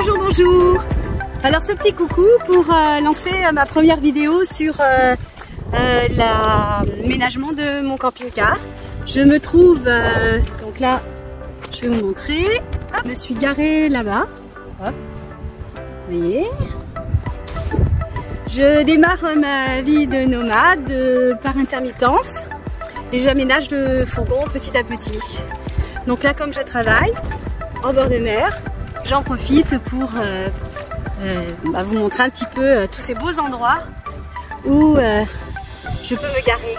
Bonjour, bonjour. Alors ce petit coucou pour lancer ma première vidéo sur l'aménagement de mon camping-car. Je me trouve, donc là, je vais vous montrer. Hop, je me suis garée là-bas. Hop, vous voyez. Je démarre ma vie de nomade par intermittence et j'aménage le fourgon petit à petit. Donc là, comme je travaille en bord de mer, j'en profite pour vous montrer un petit peu tous ces beaux endroits où je peux me garer.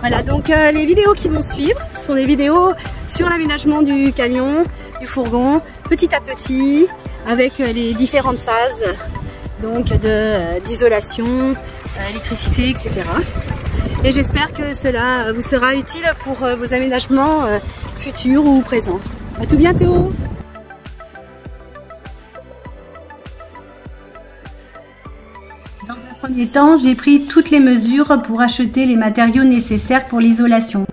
Voilà, donc les vidéos qui vont suivre, ce sont des vidéos sur l'aménagement du camion, du fourgon, petit à petit, avec les différentes phases donc d'isolation, électricité, etc. Et j'espère que cela vous sera utile pour vos aménagements futurs ou présents. À tout bientôt! Dans un premier temps, j'ai pris toutes les mesures pour acheter les matériaux nécessaires pour l'isolation,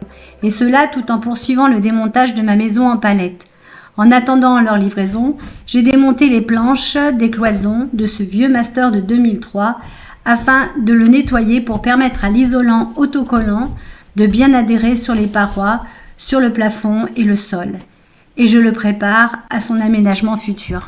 et cela tout en poursuivant le démontage de ma maison en palettes. En attendant leur livraison, j'ai démonté les planches des cloisons de ce vieux master de 2003 afin de le nettoyer pour permettre à l'isolant autocollant de bien adhérer sur les parois, sur le plafond et le sol. Et je le prépare à son aménagement futur.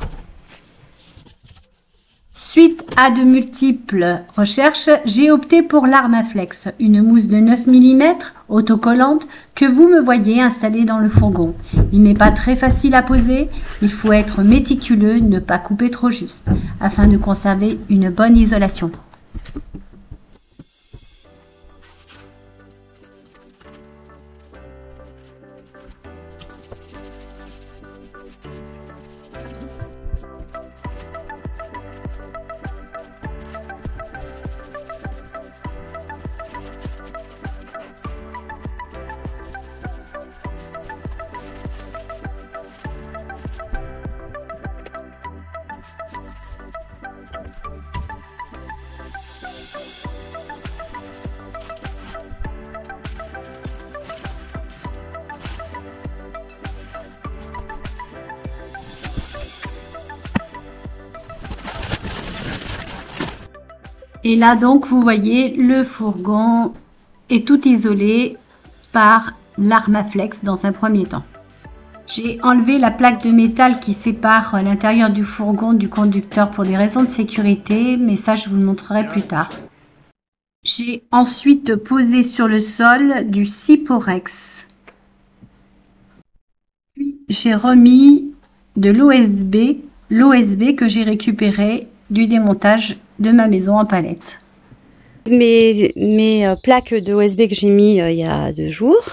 Suite à de multiples recherches, j'ai opté pour l'Armaflex, une mousse de 9 mm autocollante que vous me voyez installée dans le fourgon. Il n'est pas très facile à poser, il faut être méticuleux, ne pas couper trop juste, afin de conserver une bonne isolation. Et là donc vous voyez le fourgon est tout isolé par l'Armaflex dans un premier temps. J'ai enlevé la plaque de métal qui sépare l'intérieur du fourgon du conducteur pour des raisons de sécurité, mais ça je vous le montrerai plus tard. J'ai ensuite posé sur le sol du Syporex. Puis j'ai remis de l'OSB que j'ai récupéré du démontage de ma maison en palette. Mes plaques de OSB que j'ai mis il y a 2 jours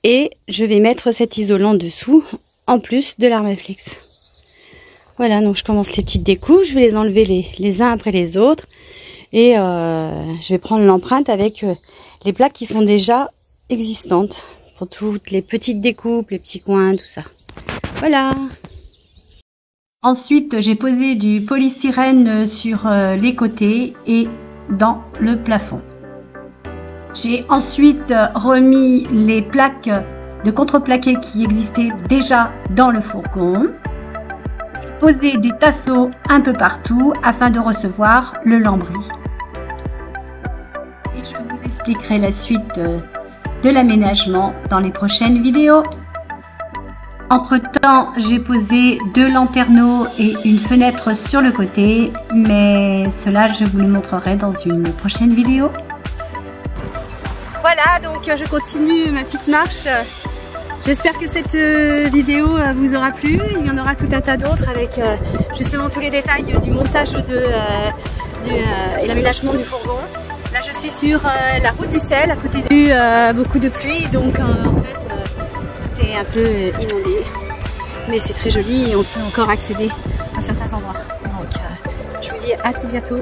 et je vais mettre cet isolant dessous en plus de l'Armaflex. Voilà, donc je commence les petites découpes, je vais les enlever les uns après les autres et je vais prendre l'empreinte avec les plaques qui sont déjà existantes pour toutes les petites découpes, les petits coins, tout ça. Voilà. Ensuite, j'ai posé du polystyrène sur les côtés et dans le plafond. J'ai ensuite remis les plaques de contreplaqué qui existaient déjà dans le fourgon. J'ai posé des tasseaux un peu partout afin de recevoir le lambris. Et je vous expliquerai la suite de l'aménagement dans les prochaines vidéos. Entre-temps, j'ai posé 2 lanterneaux et une fenêtre sur le côté, mais cela je vous le montrerai dans une prochaine vidéo. Voilà, donc je continue ma petite marche. J'espère que cette vidéo vous aura plu. Il y en aura tout un tas d'autres avec justement tous les détails du montage et l'aménagement du fourgon. Là je suis sur la route du sel, à côté de beaucoup de pluie, donc en fait tout est un peu inondé. Mais c'est très joli et on peut encore accéder à certains endroits. Donc je vous dis à tout bientôt.